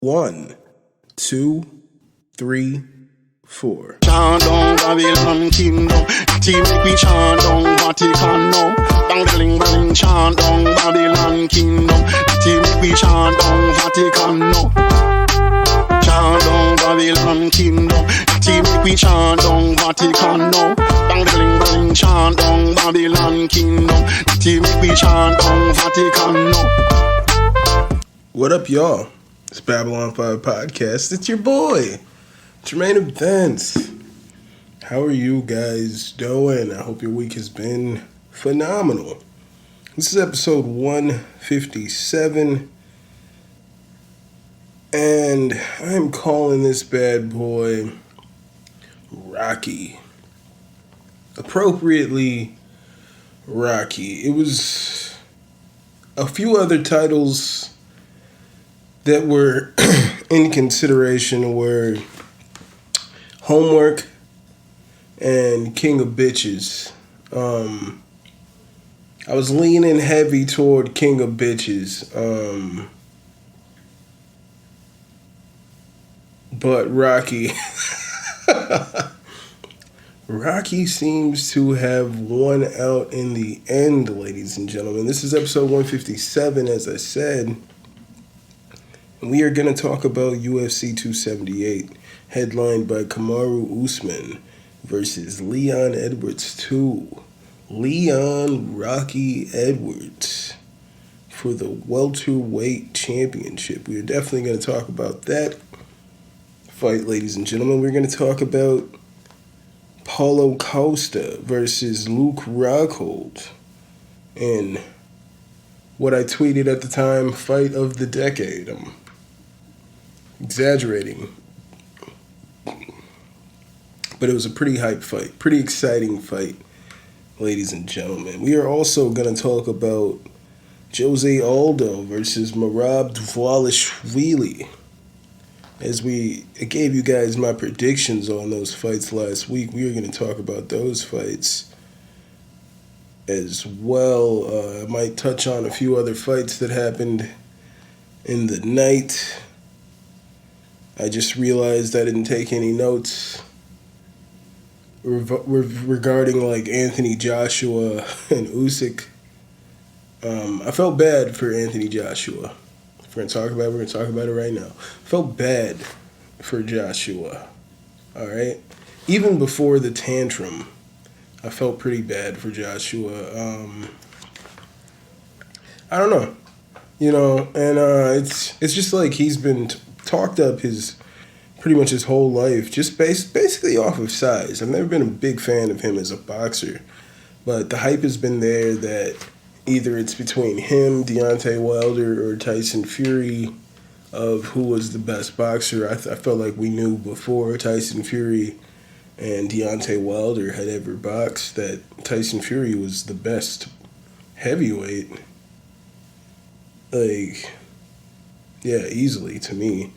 1, 2, 3, 4. Chant down Babylon kingdom, team make we chant down Vatican now. Bang bling bling, chant down Babylon kingdom, team make we chant down Vatican now. Chant down Babylon kingdom, team make we chant down Vatican now. Bang bling bling, chant down Babylon kingdom, team make we chant down Vatican now. What up, y'all? It's Babylon 5 Podcast. It's your boy, Jermaine of Vince. How are you guys doing? I hope your week has been phenomenal. This is episode 157, and I'm calling this bad boy Rocky. Appropriately, Rocky. It was a few other titles that were in consideration were Homework and King of Bitches. I was leaning heavy toward King of Bitches. But Rocky Rocky seems to have won out in the end, ladies and gentlemen. This is episode 157, as I said. And we are going to talk about UFC 278, headlined by Kamaru Usman versus Leon Edwards 2. Leon Rocky Edwards for the welterweight championship. We are definitely going to talk about that fight, ladies and gentlemen. We're going to talk about Paulo Costa versus Luke Rockhold in what I tweeted at the time, fight of the decade. I'm exaggerating, but it was a pretty hype fight, pretty exciting fight, ladies and gentlemen. We are also going to talk about Jose Aldo versus Merab Dvalishvili. As I gave you guys my predictions on those fights last week, we are going to talk about those fights as well. I might touch on a few other fights that happened in the night. I just realized I didn't take any notes regarding like Anthony Joshua and Usyk. I felt bad for Anthony Joshua. If we're going to talk about it right now. Felt bad for Joshua. All right? Even before the tantrum, I felt pretty bad for Joshua. I don't know. You know, and it's just like he's been talked up pretty much his whole life, just basically off of size. I've never been a big fan of him as a boxer, but the hype has been there that either it's between him, Deontay Wilder, or Tyson Fury of who was the best boxer. I felt like we knew before Tyson Fury and Deontay Wilder had ever boxed that Tyson Fury was the best heavyweight. Like, yeah, easily to me.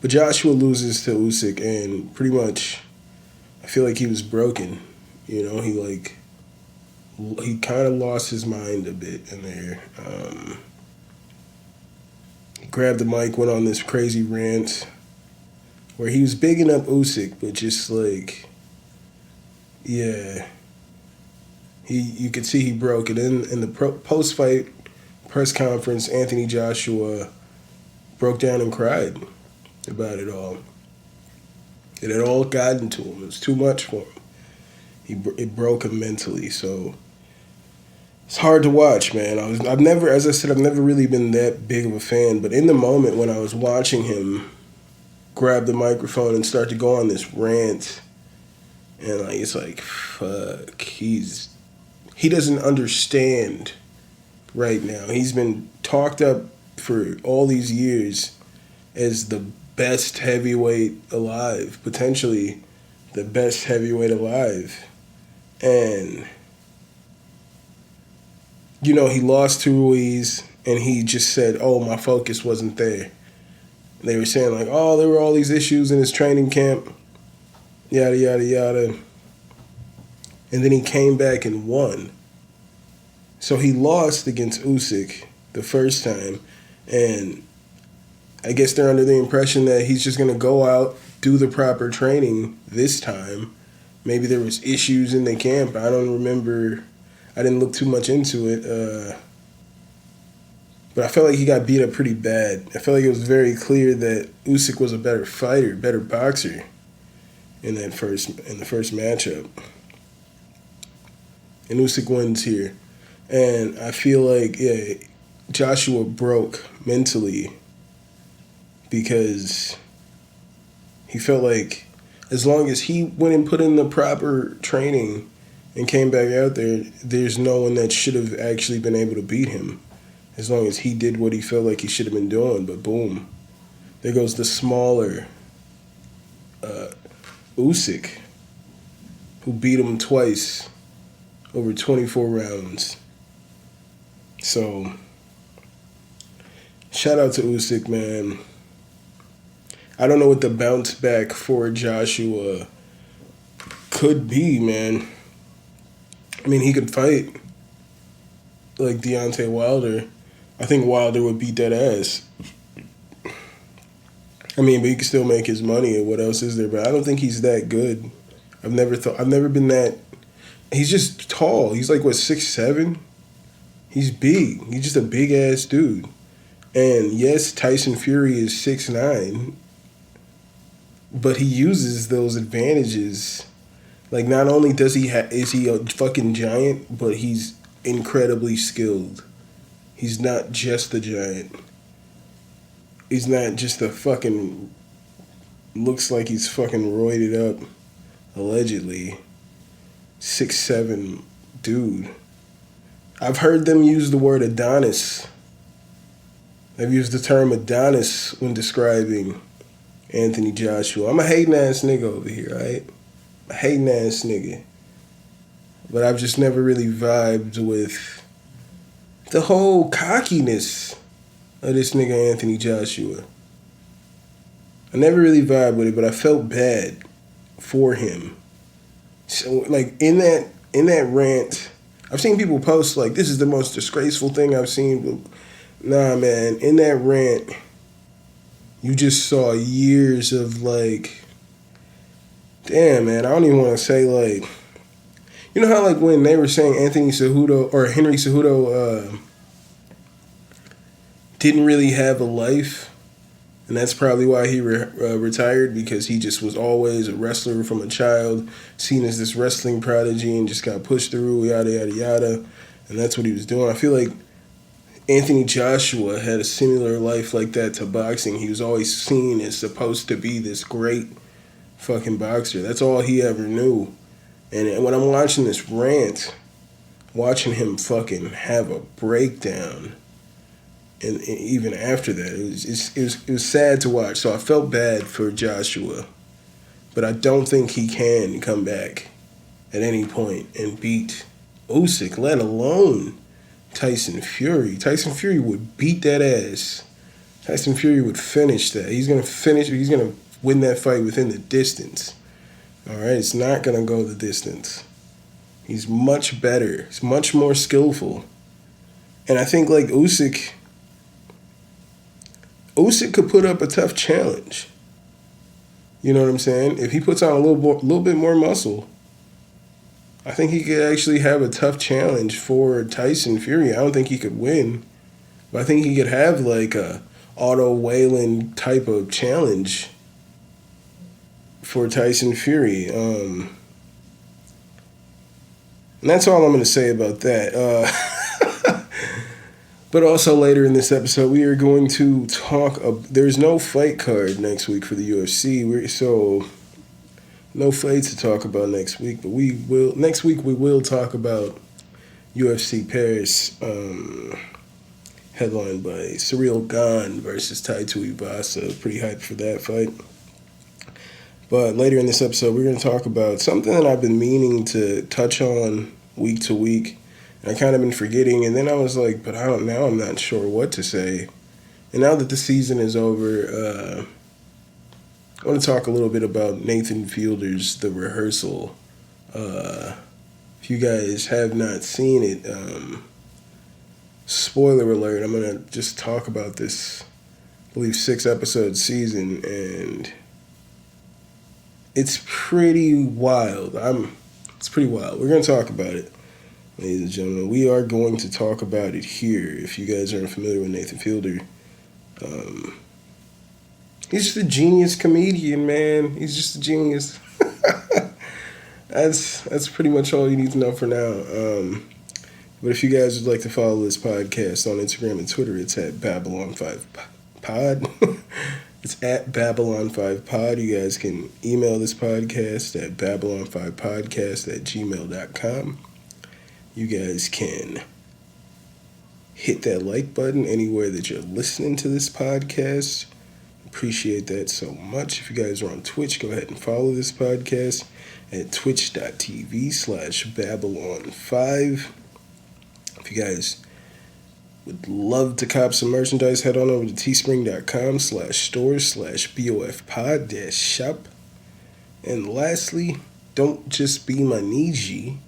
But Joshua loses to Usyk, and pretty much I feel like he was broken. You know, he kind of lost his mind a bit in there. He grabbed the mic, went on this crazy rant where he was bigging up Usyk, but just like, yeah, you could see he broke it. In the post-fight press conference, Anthony Joshua broke down and cried about it all. It had all gotten to him. It was too much for him. It broke him mentally. So it's hard to watch, man. I've never really been that big of a fan. But in the moment when I was watching him grab the microphone and start to go on this rant, and like it's like, fuck, he doesn't understand right now. He's been talked up for all these years as the best heavyweight alive, potentially the best heavyweight alive. And, you know, he lost to Ruiz, and he just said, oh, my focus wasn't there. And they were saying, like, oh, there were all these issues in his training camp, yada, yada, yada. And then he came back and won. So he lost against Usyk the first time, And I guess they're under the impression that he's just going to go out, do the proper training this time. Maybe there was issues in the camp. I don't remember. I didn't look too much into it. But I felt like he got beat up pretty bad. I felt like it was very clear that Usyk was a better fighter, better boxer in the first matchup. And Usyk wins here. And I feel like, yeah, Joshua broke mentally because he felt like as long as he went and put in the proper training and came back out there, there's no one that should have actually been able to beat him as long as he did what he felt like he should have been doing. But boom, there goes the smaller Usyk, who beat him twice over 24 rounds. So, shout out to Usyk, man. I don't know what the bounce back for Joshua could be, man. I mean, he could fight like Deontay Wilder. I think Wilder would beat that ass. I mean, but he could still make his money, and what else is there? But I don't think he's that good. I've never been that. He's just tall. He's like, what, 6'7"? He's big. He's just a big ass dude. And yes, Tyson Fury is 6'9", but he uses those advantages. Like, not only is he a fucking giant, but he's incredibly skilled. He's not just a giant. He's not just a fucking, looks like he's fucking roided up, allegedly, 6'7" dude. I've heard them use the word Adonis. They've used the term Adonis when describing Anthony Joshua. I'm a hating ass nigga over here, right? A hating ass nigga. But I've just never really vibed with the whole cockiness of this nigga Anthony Joshua. I never really vibed with it, but I felt bad for him. So, like, in that rant, I've seen people post, like, this is the most disgraceful thing I've seen. Nah, man, in that rant, you just saw years of, like, damn, man, I don't even want to say, like, you know how, like, when they were saying Anthony Cejudo or Henry Cejudo didn't really have a life, and that's probably why he retired, because he just was always a wrestler from a child, seen as this wrestling prodigy, and just got pushed through, yada, yada, yada, and that's what he was doing. I feel like Anthony Joshua had a similar life like that to boxing. He was always seen as supposed to be this great fucking boxer. That's all he ever knew. And when I'm watching this rant, watching him fucking have a breakdown, and even after that, it was sad to watch. So I felt bad for Joshua, but I don't think he can come back at any point and beat Usyk, let alone Tyson Fury. Tyson Fury would beat that ass. Tyson Fury would finish that. He's gonna win that fight within the distance. All right, it's not gonna go the distance. He's much better. He's much more skillful, and I think like Usyk could put up a tough challenge. You know what I'm saying? If he puts on a little bit more muscle, I think he could actually have a tough challenge for Tyson Fury. I don't think he could win, but I think he could have like a Otto Whalen type of challenge for Tyson Fury. And that's all I'm going to say about that. But also later in this episode, we are going to talk. There's no fight card next week for the UFC. So no fights to talk about next week. But next week we will talk about UFC Paris, headlined by Ciryl Gane versus Taito Ivasa. Pretty hyped for that fight. But later in this episode, we're going to talk about something that I've been meaning to touch on week to week. And I kind of been forgetting, and then I was like, but I'm not sure what to say. And now that the season is over, I want to talk a little bit about Nathan Fielder's The Rehearsal. If you guys have not seen it, spoiler alert, I'm going to just talk about this, I believe, 6-episode season, and it's pretty wild. It's pretty wild. We're going to talk about it, ladies and gentlemen. We are going to talk about it here. If you guys aren't familiar with Nathan Fielder, he's just a genius comedian, man. He's just a genius. That's pretty much all you need to know for now. But if you guys would like to follow this podcast on Instagram and Twitter, it's at Babylon5Pod. It's at Babylon5Pod. You guys can email this podcast at Babylon5podcast@gmail.com. You guys can hit that like button anywhere that you're listening to this podcast. Appreciate that so much. If you guys are on Twitch, go ahead and follow this podcast at twitch.tv/Babylon5. If you guys would love to cop some merchandise, head on over to teespring.com/stores/BOFpod-shop. And lastly, don't just be my Niji.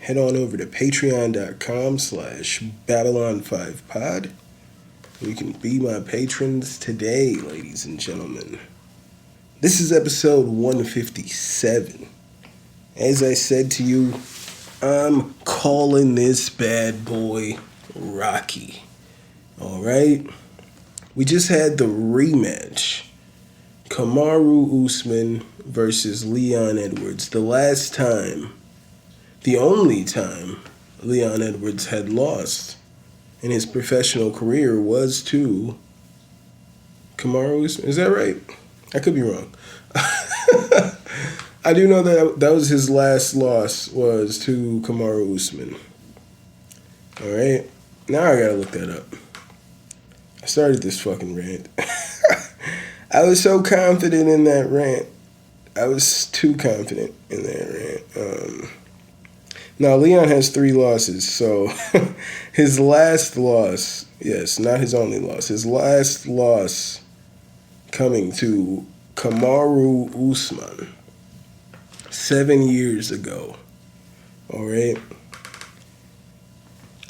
Head on over to patreon.com/Babylon5Pod. You can be my patrons today, ladies and gentlemen. This is episode 157. As I said to you, I'm calling this bad boy Rocky. Alright? We just had the rematch. Kamaru Usman versus Leon Edwards. The only time Leon Edwards had lost in his professional career was to Kamaru Usman. Is that right? I could be wrong. I do know that was his last loss, was to Kamaru Usman. Alright? Now I gotta look that up. I started this fucking rant. I was so confident in that rant. I was too confident in that rant. Now, Leon has 3 losses, so his last loss, yes, not his only loss, his last loss coming to Kamaru Usman 7 years ago. All right?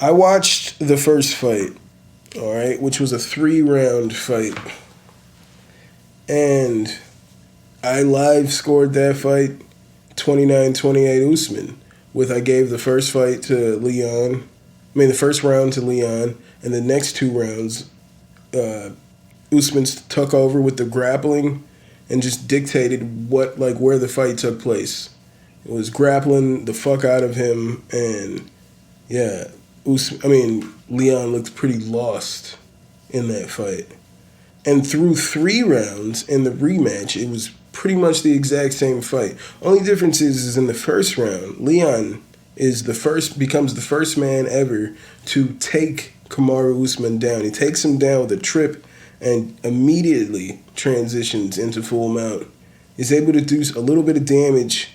I watched the first fight, all right, which was a 3-round fight, and I live scored that fight 29-28 Usman. I gave the first fight to Leon, the first round to Leon, and the next 2 rounds, Usman took over with the grappling and just dictated where the fight took place. It was grappling the fuck out of him, and yeah, Leon looked pretty lost in that fight. And through 3 rounds in the rematch, it was pretty much the exact same fight. Only difference is in the first round, Leon becomes the first man ever to take Kamaru Usman down. He takes him down with a trip and immediately transitions into full mount. He's able to do a little bit of damage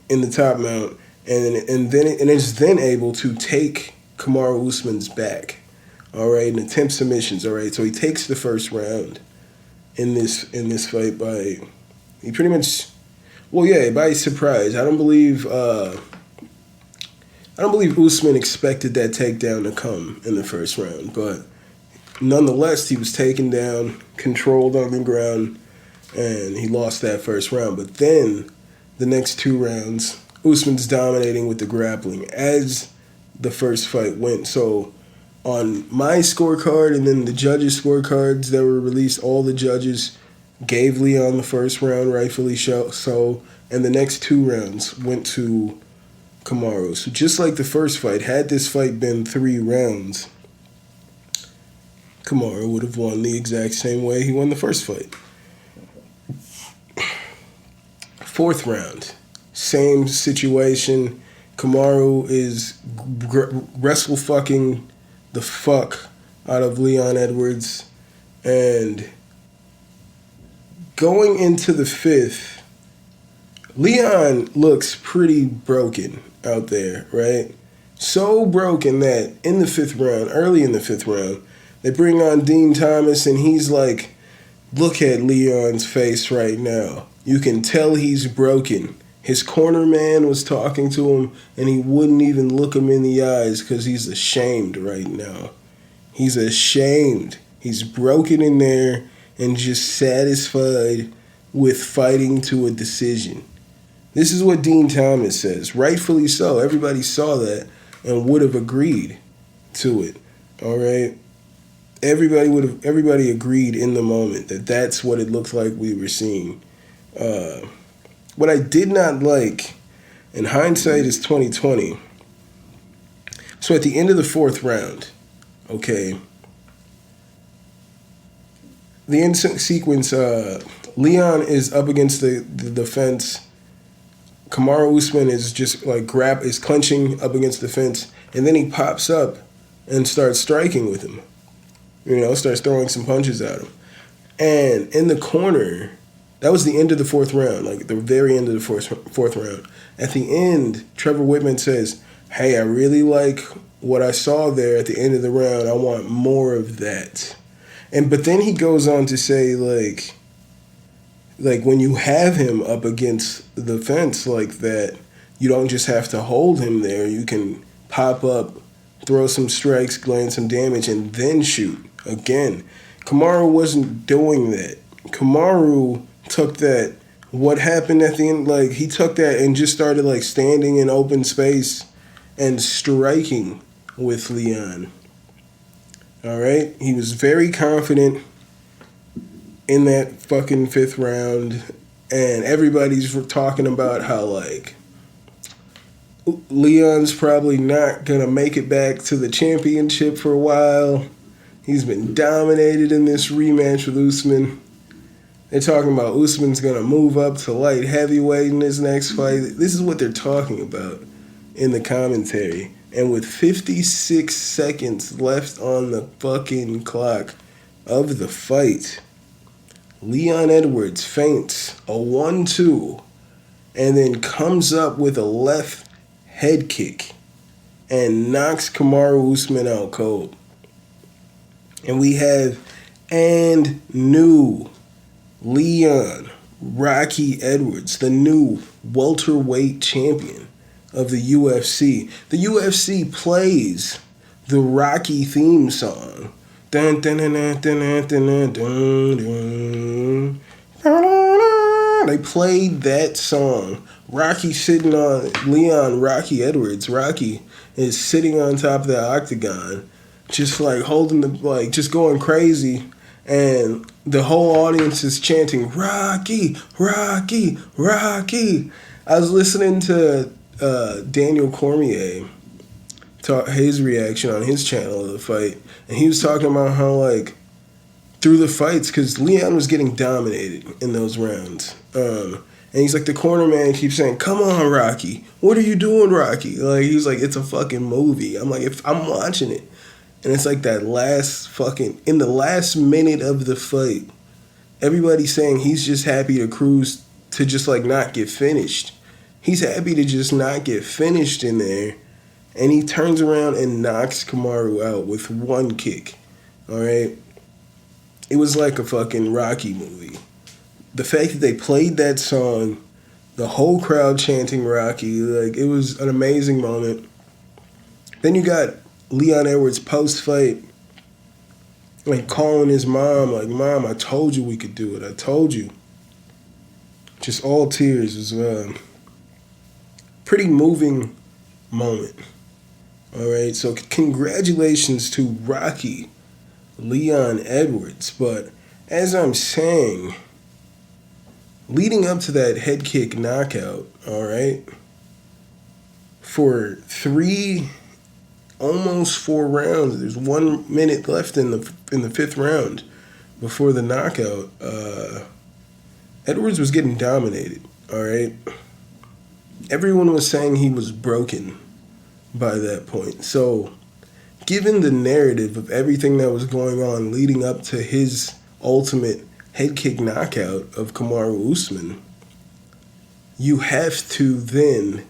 in the top mount, and is then able to take Kamaru Usman's back. All right, and attempt submissions. All right, so he takes the first round in this fight by surprise. I don't believe Usman expected that takedown to come in the first round, but nonetheless, he was taken down, controlled on the ground, and he lost that first round. But then the next 2 rounds, Usman's dominating with the grappling as the first fight went. So on my scorecard and then the judges' scorecards that were released, all the judges gave Leon the first round, rightfully so, and the next 2 rounds went to Kamaru. So just like the first fight, had this fight been 3 rounds, Kamaru would have won the exact same way he won the first fight. 4th round, same situation. Kamaru is wrestle fucking the fuck out of Leon Edwards, and going into the 5th, Leon looks pretty broken out there, right? So broken that in the 5th round, early in the 5th round, they bring on Dean Thomas, and he's like, look at Leon's face right now. You can tell he's broken. His corner man was talking to him, and he wouldn't even look him in the eyes because he's ashamed right now. He's ashamed. He's broken in there and just satisfied with fighting to a decision. This is what Dean Thomas says. Rightfully so. Everybody saw that and would have agreed to it. All right? Everybody agreed in the moment that that's what it looked like we were seeing. What I did not like, and hindsight is 2020. So at the end of the fourth round, okay, the end sequence, Leon is up against the fence. Kamaru Usman is just like is clenching up against the fence, and then he pops up and starts striking with him. Starts throwing some punches at him. And in the corner, that was the end of the fourth round, like the very end of the fourth round. At the end, Trevor Whitman says, "Hey, I really like what I saw there at the end of the round. I want more of that." But then he goes on to say, like when you have him up against the fence like that, you don't just have to hold him there. You can pop up, throw some strikes, land some damage, and then shoot again. Kamaru wasn't doing that. Kamaru took that, what happened at the end, like he took that and just started like standing in open space and striking with Leon. All right? He was very confident in that fucking fifth round, and everybody's talking about how like Leon's probably not gonna make it back to the championship for a while. He's been dominated in this rematch with Usman. They're talking about Usman's gonna move up to light heavyweight in his next fight. This is what they're talking about in the commentary. And with 56 seconds left on the fucking clock of the fight, Leon Edwards feints a 1-2 and then comes up with a left head kick and knocks Kamaru Usman out cold. And we have new Leon Rocky Edwards, the new welterweight champion of the UFC. The UFC plays the Rocky theme song. Dun, dun, dun, dun, dun, dun, dun, dun. They played that song. Leon Rocky Edwards. Rocky is sitting on top of the octagon, just like holding just going crazy. And the whole audience is chanting, "Rocky, Rocky, Rocky." I was listening to Daniel Cormier talk his reaction on his channel of the fight, and he was talking about how like through the fights, because Leon was getting dominated in those rounds, and he's like, the corner man keeps saying, "Come on, Rocky, what are you doing, Rocky?" Like he's like, it's a fucking movie. I'm like, if I'm watching it, and it's like that in the last minute of the fight, everybody's saying he's just happy to cruise to just like not get finished. He's happy to just not get finished in there. And he turns around and knocks Kamaru out with one kick. All right? It was like a fucking Rocky movie. The fact that they played that song, the whole crowd chanting Rocky, like it was an amazing moment. Then you got Leon Edwards post-fight, like calling his mom, like, "Mom, I told you we could do it. I told you." Just all tears as well. Pretty moving moment. All right, so congratulations to Rocky Leon Edwards. But as I'm saying, leading up to that head kick knockout, all right, for almost 4 rounds, there's 1 minute left in the fifth round before the knockout, Edwards was getting dominated, all right? Everyone was saying he was broken by that point. So, given the narrative of everything that was going on leading up to his ultimate head kick knockout of Kamaru Usman, you have to then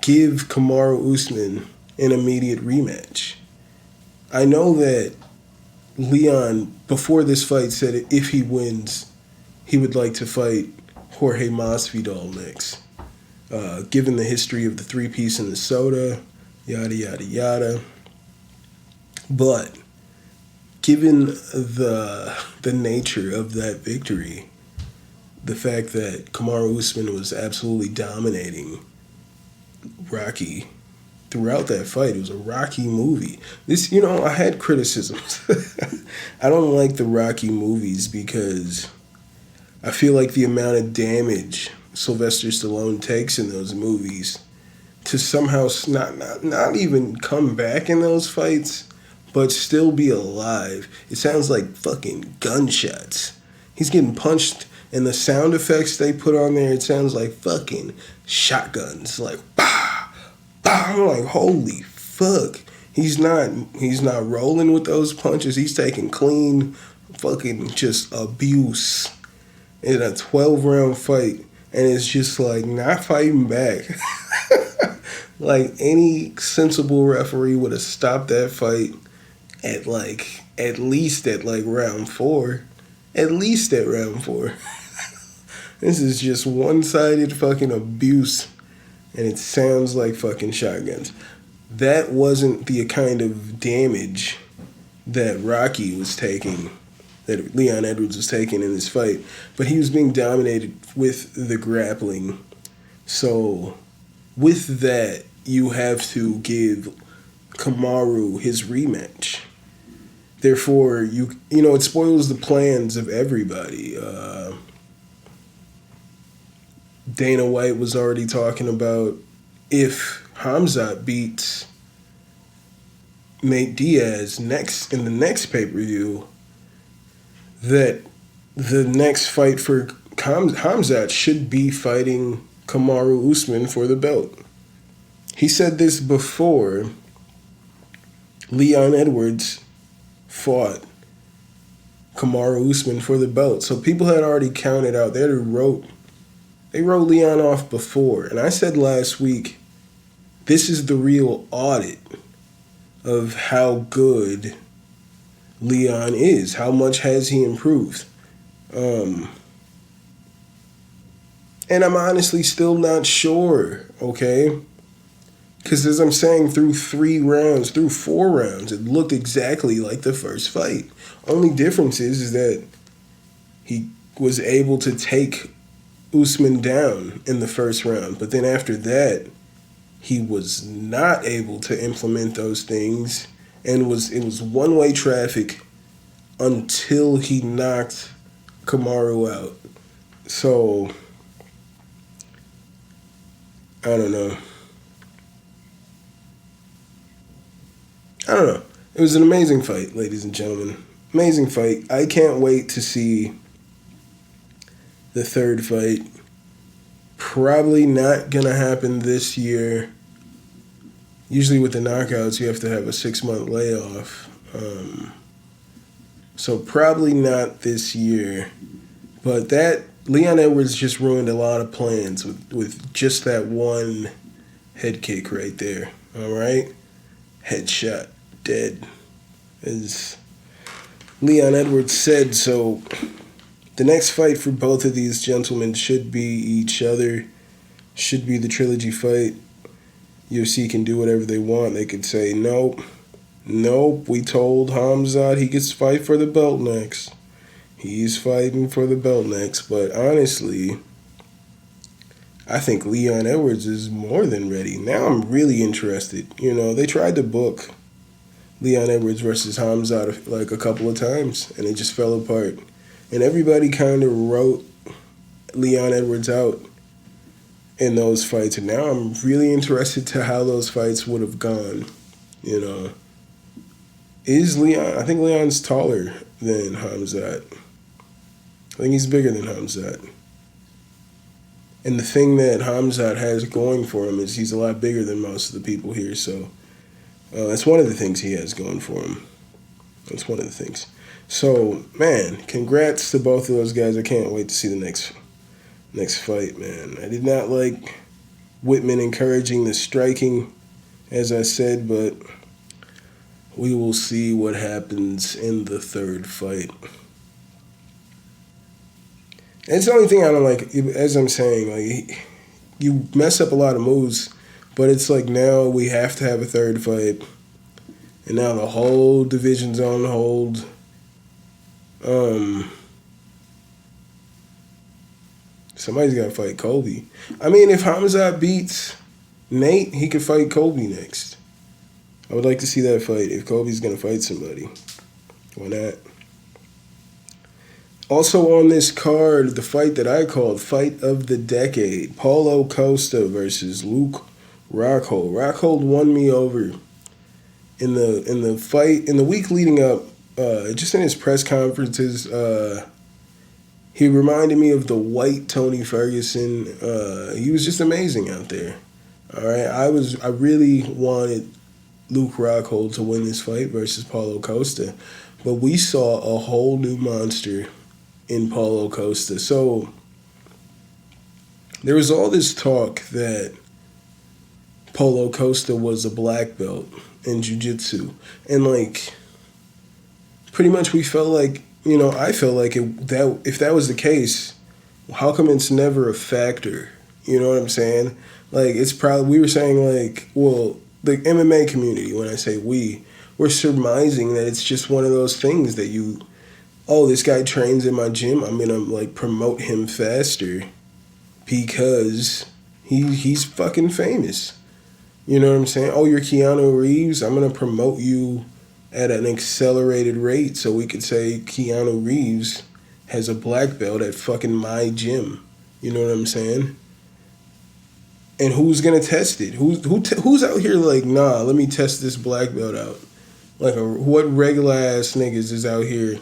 give Kamaru Usman an immediate rematch. I know that Leon, before this fight, said if he wins, he would like to fight Jorge Masvidal next. Given the history of the three-piece and the soda, yada, yada, yada. But given the nature of that victory, the fact that Kamaru Usman was absolutely dominating Rocky throughout that fight, it was a Rocky movie. This, I had criticisms. I don't like the Rocky movies because I feel like the amount of damage Sylvester Stallone takes in those movies to somehow not even come back in those fights, but still be alive. It sounds like fucking gunshots. He's getting punched, and the sound effects they put on there, it sounds like fucking shotguns. Like, bah, bah. I'm like, holy fuck. He's not rolling with those punches. He's taking clean fucking just abuse in a 12-round fight, and it's just like not fighting back. Like any sensible referee would have stopped that fight at least at round 4. At least at round 4. This is just one-sided fucking abuse, and it sounds like fucking shotguns. That wasn't the kind of damage that Rocky was taking, that Leon Edwards was taking in this fight, but he was being dominated with the grappling. So with that, you have to give Kamaru his rematch. Therefore, it spoils the plans of everybody. Dana White was already talking about if Khamzat beats Nate Diaz in the next pay-per-view, that the next fight for Khamzat should be fighting Kamaru Usman for the belt. He said this before Leon Edwards fought Kamaru Usman for the belt. So people had already counted out. They wrote Leon off before. And I said last week, this is the real audit of how good Leon is. How much has he improved? And I'm honestly still not sure, okay? Because as I'm saying, through 4 rounds, it looked exactly like the first fight. Only difference is that he was able to take Usman down in the first round. But then after that, he was not able to implement those things. And it was one-way traffic until he knocked Kamaru out. So, I don't know. It was an amazing fight, ladies and gentlemen. Amazing fight. I can't wait to see the third fight. Probably not going to happen this year. Usually with the knockouts, you have to have a 6-month layoff. So probably not this year. But that Leon Edwards just ruined a lot of plans with just that one head kick right there. All right? Headshot. Dead. As Leon Edwards said, so the next fight for both of these gentlemen should be each other. Should be the trilogy fight. UFC can do whatever they want. They could say, nope, we told Khamzat he gets to fight for the belt next. He's fighting for the belt next. But honestly, I think Leon Edwards is more than ready. Now I'm really interested. They tried to book Leon Edwards versus Khamzat like a couple of times, and it just fell apart. And everybody kind of wrote Leon Edwards out in those fights. And now I'm really interested to how those fights would have gone. Is Leon... I think Leon's taller than Khamzat. I think he's bigger than Khamzat. And the thing that Khamzat has going for him is he's a lot bigger than most of the people here, so... that's one of the things he has going for him. That's one of the things. So, man, congrats to both of those guys. I can't wait to see the next fight, man. I did not like Whitman encouraging the striking, as I said, but we will see what happens in the third fight. It's the only thing I don't like, as I'm saying, like, you mess up a lot of moves, but it's like now we have to have a third fight. and now the whole division's on hold. Somebody's got to fight Colby. I mean, if Hamzat beats Nate, he could fight Colby next. I would like to see that fight if Colby's going to fight somebody. Why not? Also on this card, the fight that I called Fight of the Decade. Paulo Costa versus Luke Rockhold. Rockhold won me over in the fight, in the week leading up, just in his press conferences. He reminded me of the white Tony Ferguson. He was just amazing out there. All right, I really wanted Luke Rockhold to win this fight versus Paulo Costa, but we saw a whole new monster in Paulo Costa. So there was all this talk that Paulo Costa was a black belt in jiu-jitsu, and like pretty much we felt like, I felt like that if that was the case, how come it's never a factor? You know what I'm saying? Like, it's probably, we were saying like, well, the MMA community, when I say we're surmising that it's just one of those things that this guy trains in my gym, I'm gonna like promote him faster because he's fucking famous. You know what I'm saying? Oh, you're Keanu Reeves, I'm gonna promote you at an accelerated rate so we could say Keanu Reeves has a black belt at fucking my gym. You know what I'm saying? And who's gonna test it? Who's out here like, nah, let me test this black belt out? Like, what regular ass niggas is out here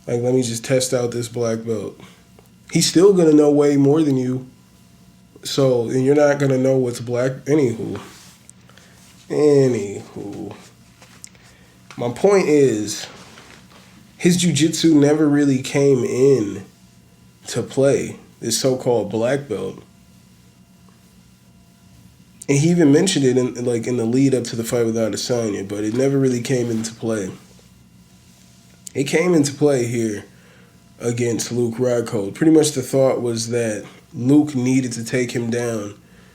like, let me just test out this black belt? He's still gonna know way more than you. So, and you're not gonna know what's black. Anywho. My point is, his jiu-jitsu never really came in to play, this so-called black belt. And he even mentioned it in the lead up to the fight without Adesanya, but it never really came into play. It came into play here against Luke Rockhold. Pretty much the thought was that Luke needed to take him down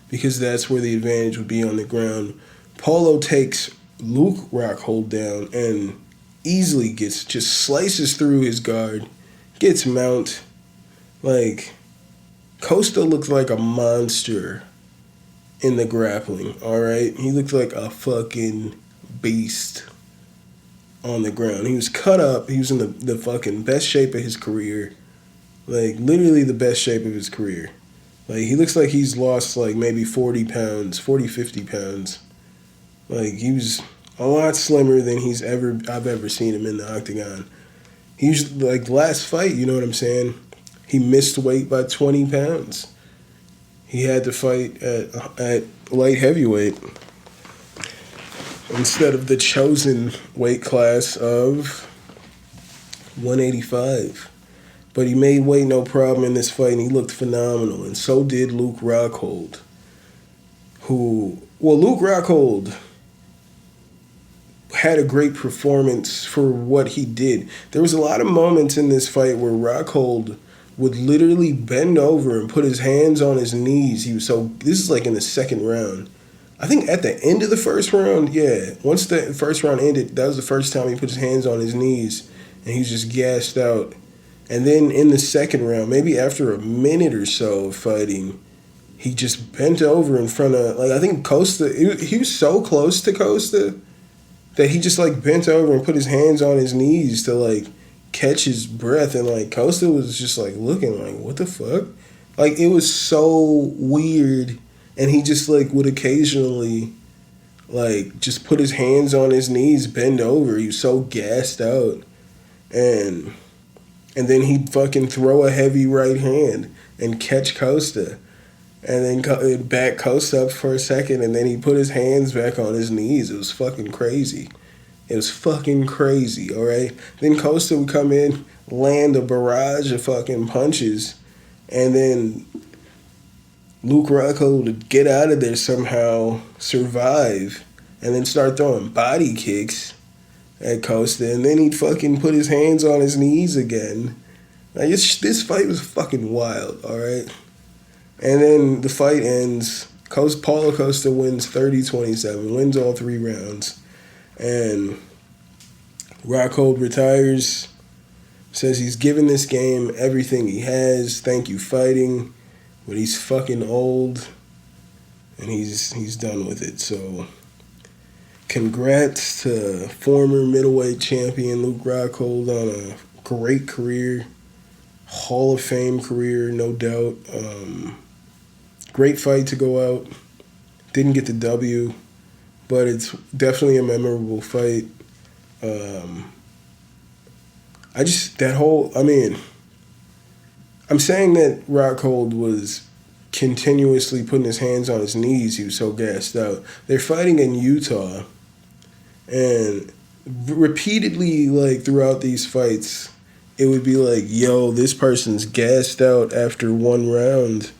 because that's where the advantage would be on the ground. Paulo takes Luke Rockhold down and easily just slices through his guard, gets mount. Like, Costa looked like a monster in the grappling, all right? He looked like a fucking beast on the ground. He was cut up. He was in the fucking best shape of his career. Like, literally the best shape of his career. Like, he looks like he's lost, like, maybe 50 pounds. Like, he was a lot slimmer than I've ever seen him in the octagon. He was, like, the last fight, you know what I'm saying? He missed weight by 20 pounds. He had to fight at light heavyweight instead of the chosen weight class of 185. But he made weight no problem in this fight, and he looked phenomenal. And so did Luke Rockhold. Luke Rockhold had a great performance for what he did. There was a lot of moments in this fight where Rockhold would literally bend over and put his hands on his knees. This is like in the second round. I think at the end of the first round, yeah. Once the first round ended, that was the first time he put his hands on his knees and he was just gassed out. And then in the second round, maybe after a minute or so of fighting, he just bent over in front of, like, I think Costa, he was so close to Costa that he just, like, bent over and put his hands on his knees to, like, catch his breath, and like Costa was just like looking like, what the fuck? Like, it was so weird. And he just like would occasionally like just put his hands on his knees, bend over. He was so gassed out. And then he'd fucking throw a heavy right hand and catch Costa. And then back Costa up for a second, and then he put his hands back on his knees. It was fucking crazy. It was fucking crazy, all right? Then Costa would come in, land a barrage of fucking punches, and then Luke Rockhold would get out of there somehow, survive, and then start throwing body kicks at Costa, and then he'd fucking put his hands on his knees again. Like, this fight was fucking wild, all right? And then the fight ends. Paulo Costa wins 30-27, wins all 3 rounds. And Rockhold retires, says he's given this game everything he has. Thank you, fighting. But he's fucking old, and he's done with it. So, congrats to former middleweight champion Luke Rockhold on a great career, Hall of Fame career, no doubt. Great fight to go out. Didn't get the W, but it's definitely a memorable fight. I'm saying that Rockhold was continuously putting his hands on his knees. He was so gassed out. They're fighting in Utah, and repeatedly, like, throughout these fights, it would be like, yo, this person's gassed out after one round.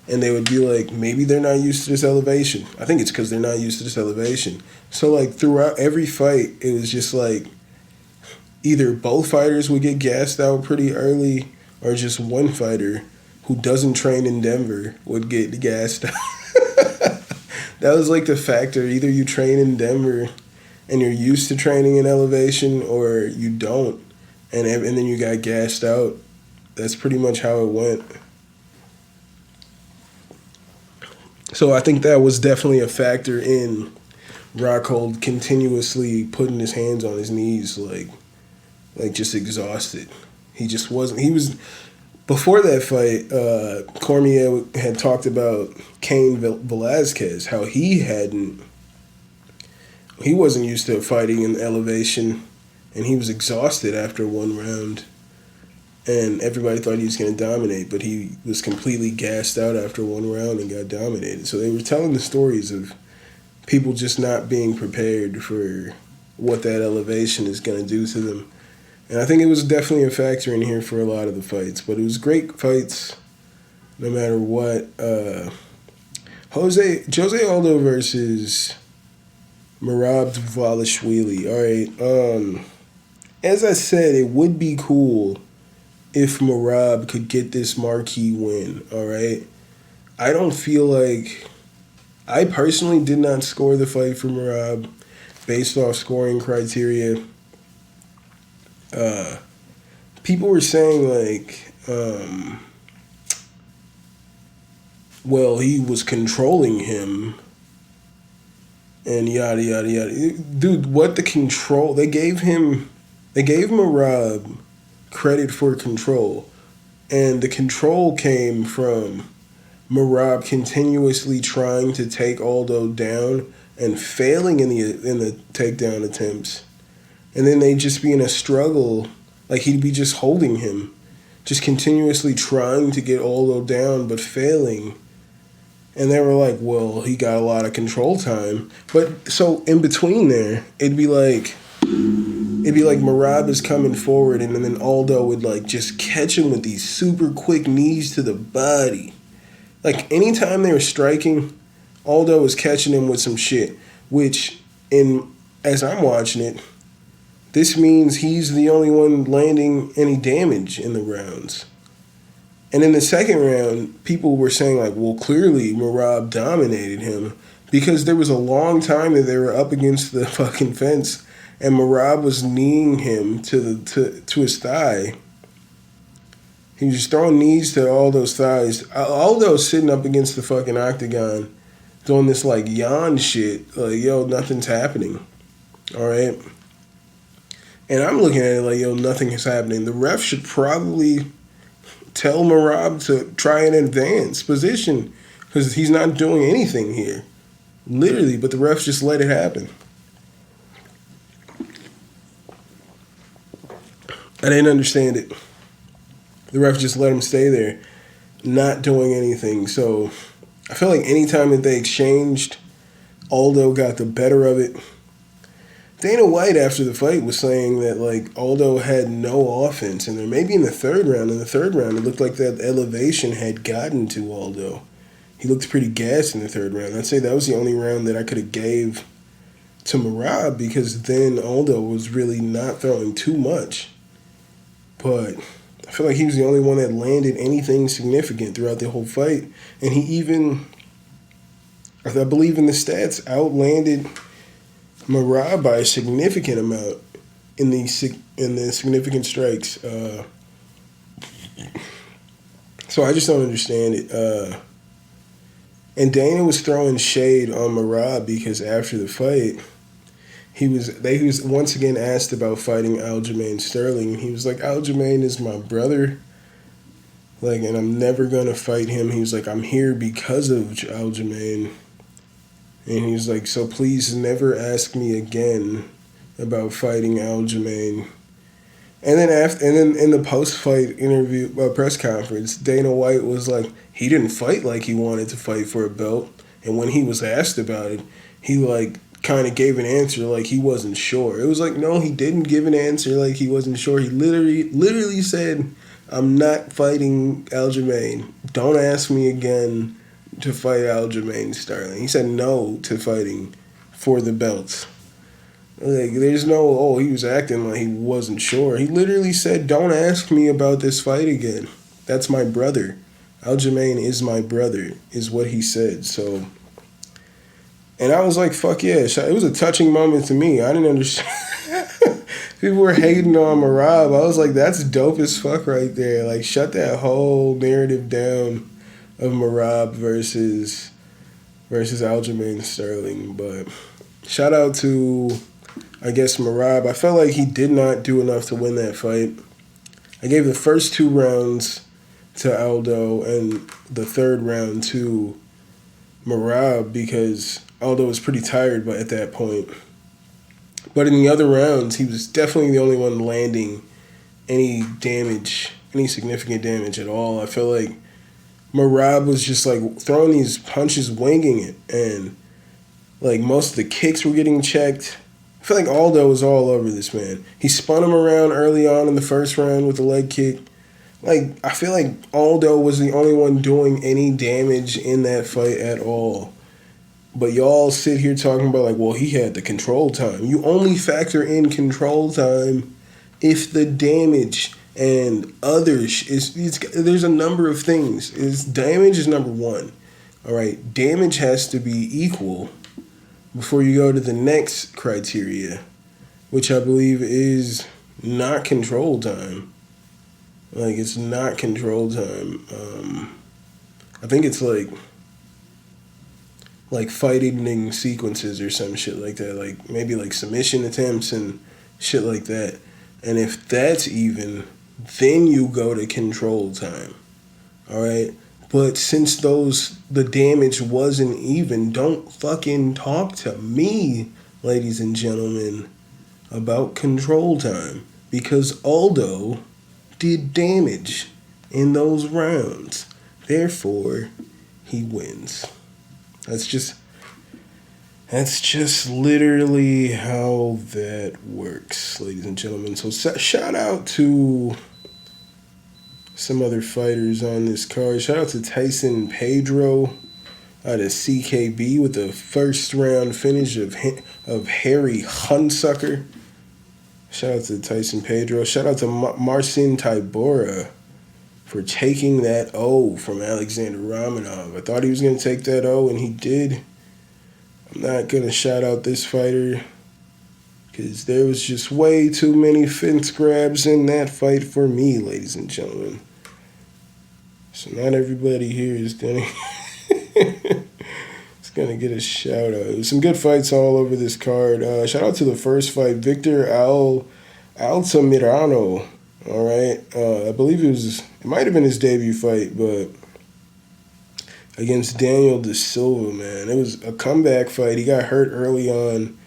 And they would be like, maybe they're not used to this elevation. I think it's because they're not used to this elevation. So, like, throughout every fight, it was just like either both fighters would get gassed out pretty early, or just one fighter who doesn't train in Denver would get gassed out. That was like the factor. Either you train in Denver and you're used to training in elevation, or you don't, and then you got gassed out. That's pretty much how it went. So I think that was definitely a factor in Rockhold continuously putting his hands on his knees, like just exhausted. He just wasn't. He was, before that fight, Cormier had talked about Cain Velasquez, how he wasn't used to fighting in elevation, and he was exhausted after one round. And everybody thought he was going to dominate, but he was completely gassed out after one round and got dominated. So they were telling the stories of people just not being prepared for what that elevation is going to do to them. And I think it was definitely a factor in here for a lot of the fights. But it was great fights no matter what. Jose Aldo versus Merab Dvalishvili. All right. As I said, it would be cool if Merab could get this marquee win, all right? I don't feel like... I personally did not score the fight for Merab based off scoring criteria. People were saying, like, well, he was controlling him and yada, yada, yada. Dude, what the control... They gave Merab credit for control, and the control came from Merab continuously trying to take Aldo down and failing in the takedown attempts, and then they'd just be in a struggle, like he'd be just holding him, just continuously trying to get Aldo down but failing, and they were like, well, he got a lot of control time. But so in between there, it'd be like Merab is coming forward, and then Aldo would, like, just catch him with these super quick knees to the body. Like, anytime they were striking, Aldo was catching him with some shit, which, as I'm watching it, this means he's the only one landing any damage in the rounds. And in the second round, people were saying, like, well, clearly Merab dominated him, because there was a long time that they were up against the fucking fence, and Merab was kneeing him to his thigh. He was just throwing knees to Aldo's thighs. Aldo's sitting up against the fucking octagon doing this, like, yawn shit. Like, yo, nothing's happening. All right? And I'm looking at it like, yo, nothing is happening. The ref should probably tell Merab to try an advanced position, because he's not doing anything here. Literally, but the refs just let it happen. I didn't understand it. The ref just let him stay there, not doing anything. So I feel like anytime that they exchanged, Aldo got the better of it. Dana White, after the fight, was saying that, like, Aldo had no offense. And then maybe in the third round, it looked like that elevation had gotten to Aldo. He looked pretty gassed in the third round. I'd say that was the only round that I could have gave to Merab, because then Aldo was really not throwing too much. But I feel like he was the only one that landed anything significant throughout the whole fight. And he even, I believe in the stats, outlanded Marab by a significant amount in the significant strikes. So I just don't understand it. And Dana was throwing shade on Marab because after the fight, he was once again asked about fighting Aljamain Sterling. He was like, Aljamain is my brother, like, and I'm never gonna fight him. He was like, I'm here because of Aljamain, and he was like, so please never ask me again about fighting Aljamain. And then in the post-fight interview, press conference, Dana White was like, he didn't fight like he wanted to fight for a belt. And when he was asked about it, he like kind of gave an answer like he wasn't sure. It was like, no, he didn't give an answer like he wasn't sure. He literally said, I'm not fighting Aljamain. Don't ask me again to fight Aljamain Sterling. He said no to fighting for the belts. Like, there's no, he was acting like he wasn't sure. He literally said, don't ask me about this fight again. That's my brother. Aljamain is my brother, is what he said. So, and I was like, fuck yeah. It was a touching moment to me. I didn't understand. People were hating on Marab. I was like, that's dope as fuck right there. Like, shut that whole narrative down of Marab versus Aljamain Sterling. But shout out to, I guess, Marab. I felt like he did not do enough to win that fight. I gave the first 2 rounds to Aldo and the third round to Marab because Aldo was pretty tired at that point. But in the other rounds, he was definitely the only one landing any significant damage at all. I feel like Marab was just like throwing these punches, winging it, and like most of the kicks were getting checked. I feel like Aldo was all over this man. He spun him around early on in the first round with a leg kick. Like, I feel like Aldo was the only one doing any damage in that fight at all. But y'all sit here talking about like, well, he had the control time. You only factor in control time if the damage and others there's a number of things. Damage is number one. All right, damage has to be equal before you go to the next criteria, which I believe is not control time. Like, it's not control time. I think it's like fighting sequences or some shit like that. Like, maybe like submission attempts and shit like that. And if that's even, then you go to control time. All right? But since the damage wasn't even, don't fucking talk to me, ladies and gentlemen, about control time. Because Aldo did damage in those rounds. Therefore, he wins. That's just literally how that works, ladies and gentlemen. So shout out to some other fighters on this card. Shout out to Tyson Pedro out of CKB with the first round finish of Harry Hunsucker. Shout out to Tyson Pedro. Shout out to Marcin Tybura for taking that O from Alexander Romanov. I thought he was going to take that O, and he did. I'm not going to shout out this fighter because there was just way too many fence grabs in that fight for me, ladies and gentlemen. So not everybody here is going to... Gonna get a shout out. There was some good fights all over this card. Shout out to the first fight, Victor Altamirano. All right, I believe it might have been his debut fight, but against Daniel De Silva, man, it was a comeback fight. He got hurt early on,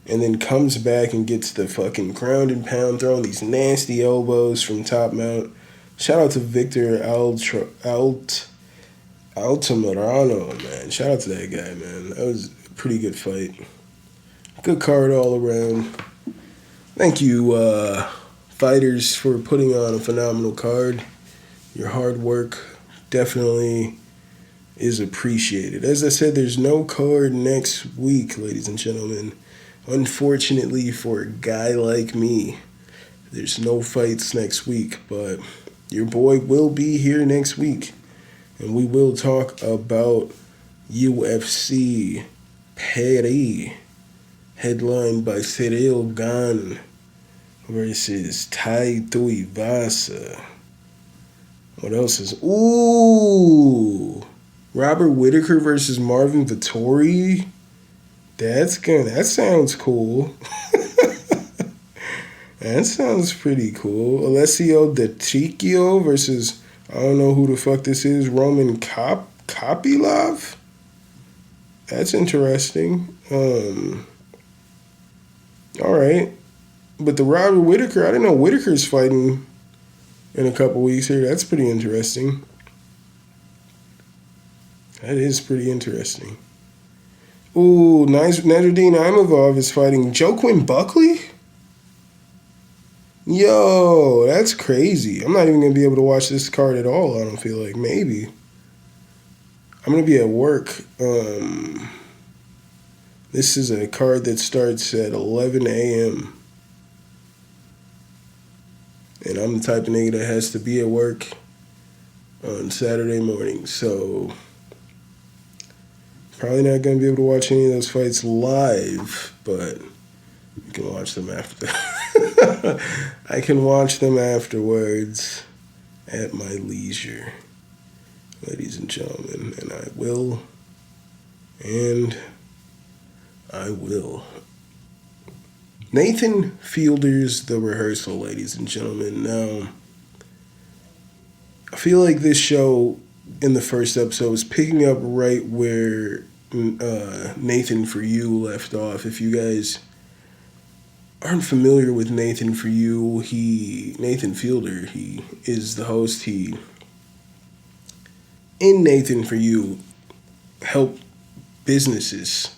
and then comes back and gets the fucking ground and pound, throwing these nasty elbows from top mount. Shout out to Victor Altamirano, man. Shout out to that guy, man. That was a pretty good fight. Good card all around. Thank you, fighters, for putting on a phenomenal card. Your hard work definitely is appreciated. As I said, there's no card next week, ladies and gentlemen. Unfortunately for a guy like me, there's no fights next week, but your boy will be here next week. And we will talk about UFC Paris headlined by Cyril Gane versus Tai Tuivasa. What else is... Ooh! Robert Whittaker versus Marvin Vettori. That sounds cool. That sounds pretty cool. Alessio Di Chicchio versus, I don't know who the fuck this is, Roman Kopylov? That's interesting. Alright. But the Robert Whittaker, I didn't know Whittaker's fighting in a couple weeks here. That's pretty interesting. That is pretty interesting. Ooh, Nasruddin Imavov is fighting Joaquin Buckley? Yo, that's crazy. I'm not even going to be able to watch this card at all, I don't feel like. Maybe. I'm going to be at work. This is a card that starts at 11 a.m. And I'm the type of nigga that has to be at work on Saturday morning. So, probably not going to be able to watch any of those fights live, but you can watch them after. I can watch them afterwards at my leisure, ladies and gentlemen, and I will. Nathan Fielder's The Rehearsal, ladies and gentlemen. Now, I feel like this show in the first episode is picking up right where Nathan For You left off. If you guys aren't familiar with Nathan For You, Nathan Fielder, he is the host. In Nathan For You, help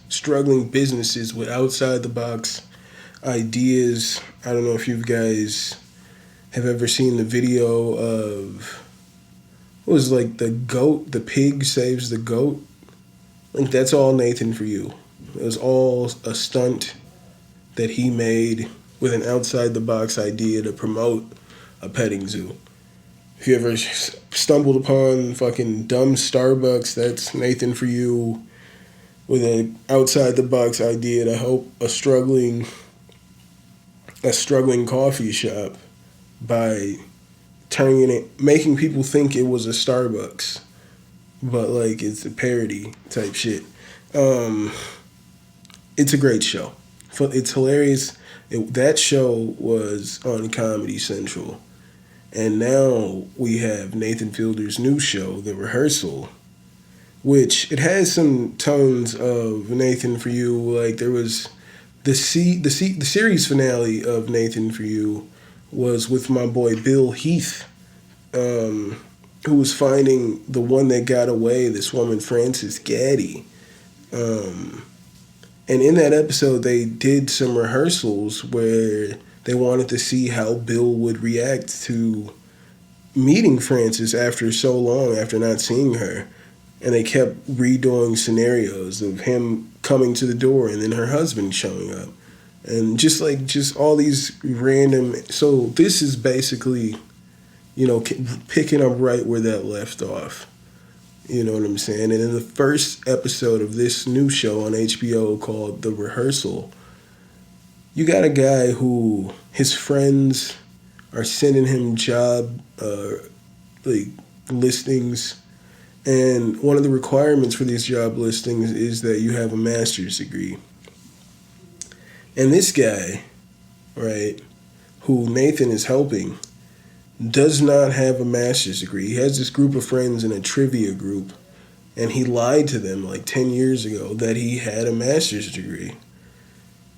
struggling businesses with outside the box ideas. I don't know if you guys have ever seen the video of, what was it, like the pig saves the goat? Like, that's all Nathan For You. It was all a stunt that he made with an outside the box idea to promote a petting zoo. If you ever stumbled upon fucking dumb Starbucks, that's Nathan For You with an outside the box idea to help a struggling coffee shop by making people think it was a Starbucks, but like it's a parody type shit. It's a great show. It's hilarious. That show was on Comedy Central, and now we have Nathan Fielder's new show, The Rehearsal, which it has some tones of Nathan For You. Like, there was the series finale of Nathan For You was with my boy Bill Heath, who was finding the one that got away, this woman Frances Gaddy. And in that episode, they did some rehearsals where they wanted to see how Bill would react to meeting Frances after so long, after not seeing her. And they kept redoing scenarios of him coming to the door and then her husband showing up. And just all these random... So this is basically, picking up right where that left off. You know what I'm saying? And in the first episode of this new show on HBO called The Rehearsal, you got a guy who his friends are sending him job listings, and one of the requirements for these job listings is that you have a master's degree. And this guy, right, who Nathan is helping, does not have a master's degree. He has this group of friends in a trivia group, and he lied to them like 10 years ago that he had a master's degree.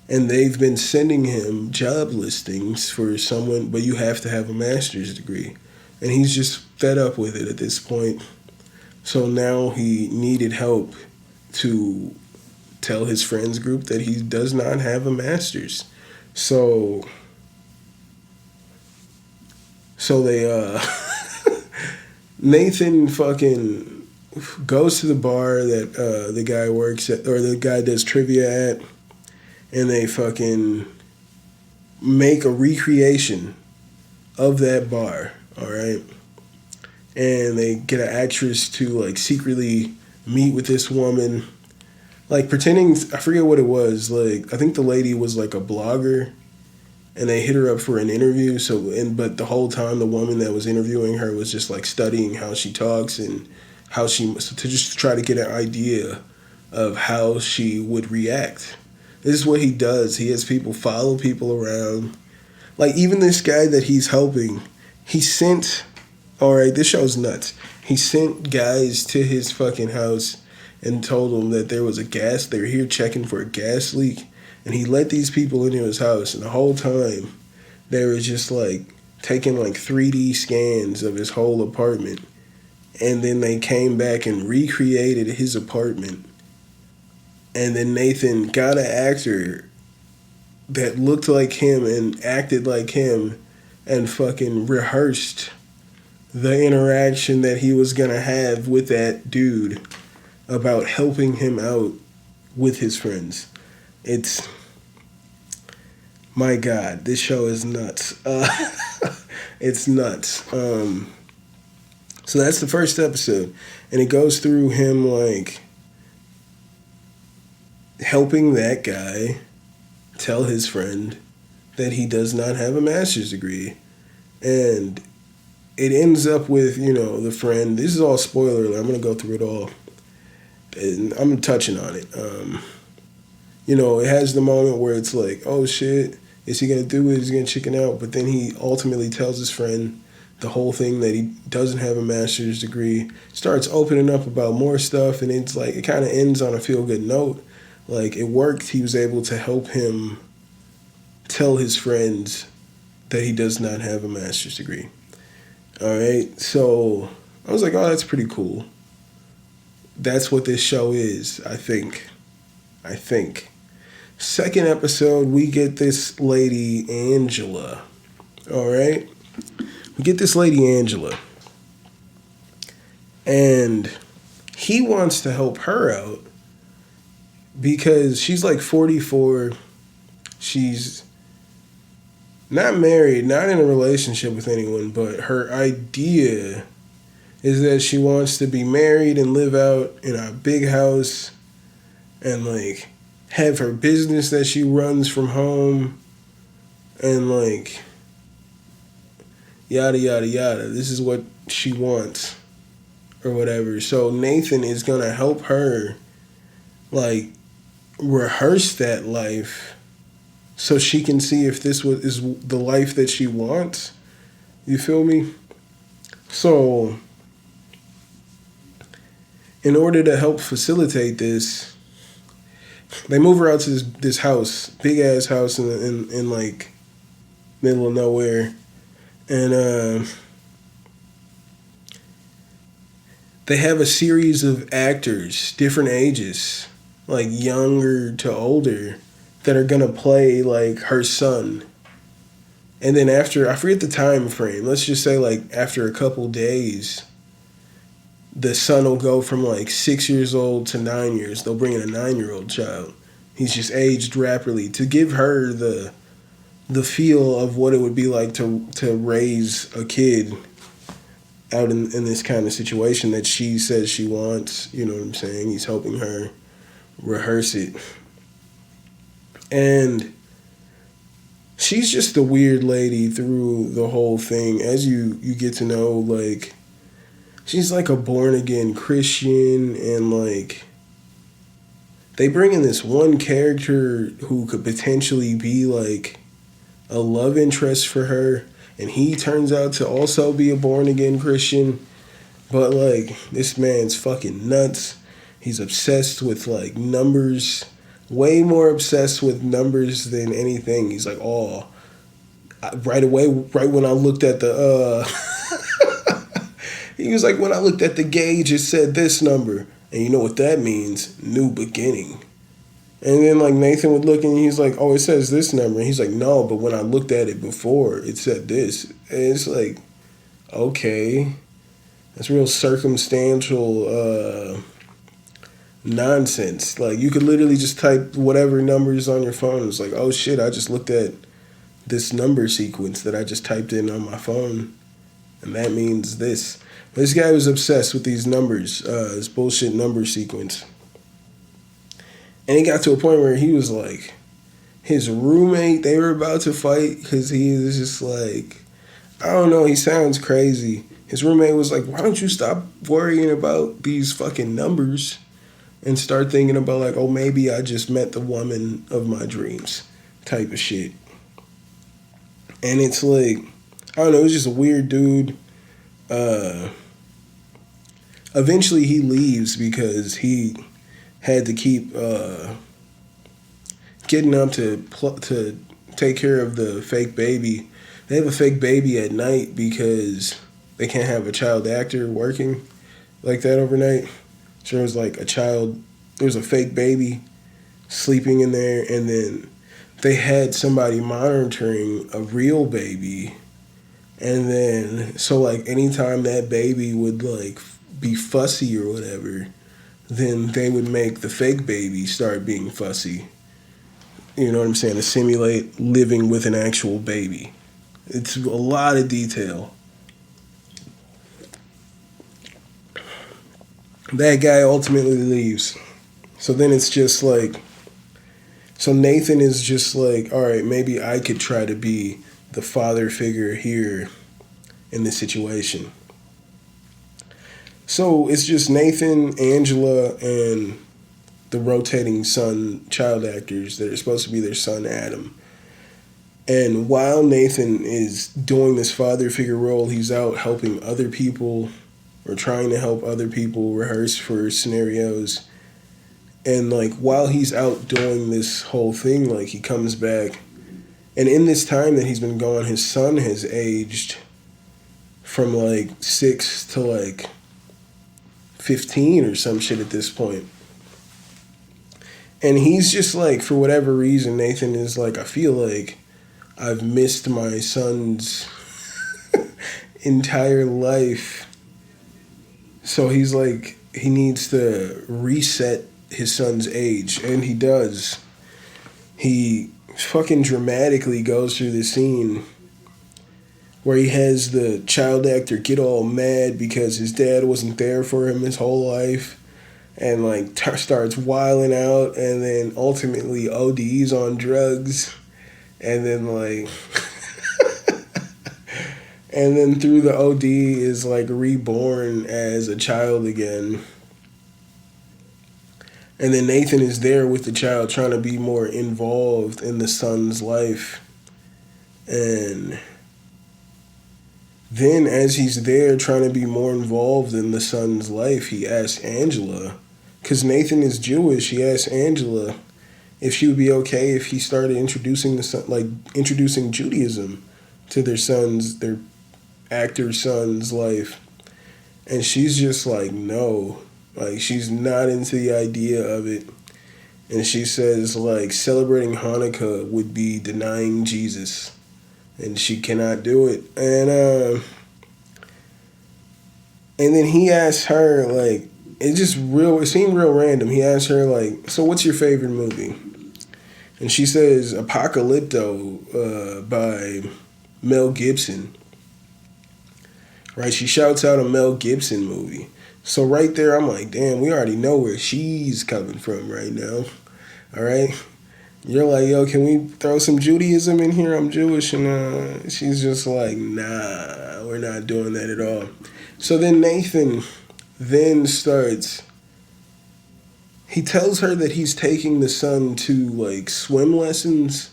And they've been sending him job listings for someone, but you have to have a master's degree. And he's just fed up with it at this point. So now he needed help to tell his friends group that he does not have a master's. So they, Nathan fucking goes to the bar that the guy works at, or the guy does trivia at, and they fucking make a recreation of that bar, all right? And they get an actress to, like, secretly meet with this woman. like pretending, I forget what it was. Like I think the lady was like a blogger, and they hit her up for an interview. But the whole time the woman that was interviewing her was just like studying how she talks and how she to just try to get an idea of how she would react. This is what he does. He has people follow people around. Like even this guy that he's helping, he sent. All right, this show's nuts. He sent guys to his fucking house and told them that there was a gas. They were here checking for a gas leak, and he let these people into his house. And the whole time, they were just like taking like 3D scans of his whole apartment, and then they came back and recreated his apartment. And then Nathan got an actor that looked like him and acted like him, and fucking rehearsed the interaction that he was gonna have with that dude about helping him out with his friends. It's, my God, this show is nuts. It's nuts. So that's the first episode, and it goes through him like helping that guy tell his friend that he does not have a master's degree, and it ends up with, you know, the friend. This is all spoiler alert. I'm going to go through it all. And I'm touching on it. You know, it has the moment where it's like, oh shit, is he going to do it? Is he going to chicken out? But then he ultimately tells his friend the whole thing, that he doesn't have a master's degree. Starts opening up about more stuff, and it's like, it kind of ends on a feel-good note. Like, it worked. He was able to help him tell his friends that he does not have a master's degree. All right, so I was like, oh, that's pretty cool. That's what this show is, I think. Second episode, we get this lady, Angela. All right? We get this lady, Angela. And he wants to help her out because she's like 44. She's not married, not in a relationship with anyone, but her idea is that she wants to be married and live out in a big house and like have her business that she runs from home and like yada yada yada. This is what she wants or whatever. So Nathan is gonna help her like rehearse that life so she can see if this is the life that she wants. You feel me? So, in order to help facilitate this, they move her out to this house, big ass house in like middle of nowhere, and they have a series of actors, different ages, like younger to older, that are gonna play like her son. And then after, I forget the time frame, let's just say like after a couple days, the son will go from like 6 years old to 9 years. They'll bring in a 9-year-old child. He's just aged rapidly to give her the feel of what it would be like to raise a kid out in this kind of situation that she says she wants. You know what I'm saying? He's helping her rehearse it. And she's just a weird lady through the whole thing. As you get to know, like, she's like a born-again Christian, and like they bring in this one character who could potentially be like a love interest for her, and he turns out to also be a born-again Christian. But like, this man's fucking nuts. He's obsessed with like numbers. Way more obsessed with numbers than anything. He's like, oh, right when I looked at the, he was like, when I looked at the gauge, it said this number. And you know what that means? New beginning. And then like Nathan would look and he's like, oh, it says this number. And he's like, no, but when I looked at it before, it said this. And it's like, okay, that's real circumstantial, nonsense. Like, you could literally just type whatever numbers on your phone. It's like, oh shit, I just looked at this number sequence that I just typed in on my phone, and that means this. But this guy was obsessed with these numbers, this bullshit number sequence. And it got to a point where he was like, his roommate, they were about to fight because he was just like, I don't know, he sounds crazy. His roommate was like, why don't you stop worrying about these fucking numbers and start thinking about like, oh, maybe I just met the woman of my dreams type of shit. And it's like, I don't know, it was just a weird dude. Eventually he leaves because he had to keep getting up to take care of the fake baby. They have a fake baby at night because they can't have a child actor working like that overnight. So there was like there was a fake baby sleeping in there, and then they had somebody monitoring a real baby. And then, so like anytime that baby would like be fussy or whatever, then they would make the fake baby start being fussy. You know what I'm saying? To simulate living with an actual baby. It's a lot of detail. That guy ultimately leaves. So then it's just like, so Nathan is just like, all right, maybe I could try to be the father figure here in this situation. So it's just Nathan, Angela, and the rotating child actors that are supposed to be their son, Adam. And while Nathan is doing this father figure role, he's out helping other people or trying to help other people rehearse for scenarios. And like while he's out doing this whole thing, like he comes back, and in this time that he's been gone, his son has aged from like 6 to like 15 or some shit at this point. And he's just like, for whatever reason, Nathan is like, I feel like I've missed my son's entire life. So he's like, he needs to reset his son's age, and he does. He fucking dramatically goes through the scene where he has the child actor get all mad because his dad wasn't there for him his whole life, and like starts wilding out, and then ultimately ODs on drugs, and then like and then through the OD is like reborn as a child again. And then Nathan is there with the child trying to be more involved in the son's life. And then as he's there trying to be more involved in the son's life, he asks Angela, because Nathan is Jewish, he asks Angela if she would be okay if he started introducing introducing Judaism to their actor son's life. And she's just like, no. Like, she's not into the idea of it. And she says, like, celebrating Hanukkah would be denying Jesus. And she cannot do it. And then he asks her, like, it seemed real random. He asked her, like, so what's your favorite movie? And she says, Apocalypto by Mel Gibson. Right? She shouts out a Mel Gibson movie. So right there, I'm like, damn, we already know where she's coming from right now. All right? You're like, yo, can we throw some Judaism in here? I'm Jewish. And she's just like, nah, we're not doing that at all. So then Nathan he tells her that he's taking the son to, like, swim lessons.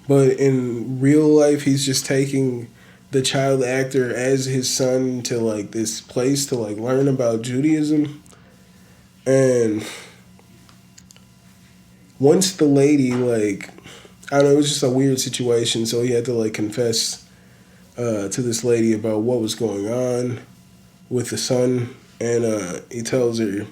But in real life, he's just taking the child actor as his son to like this place to like learn about Judaism. And once the lady, like, I don't know, it was just a weird situation, so he had to like confess to this lady about what was going on with the son. And he tells her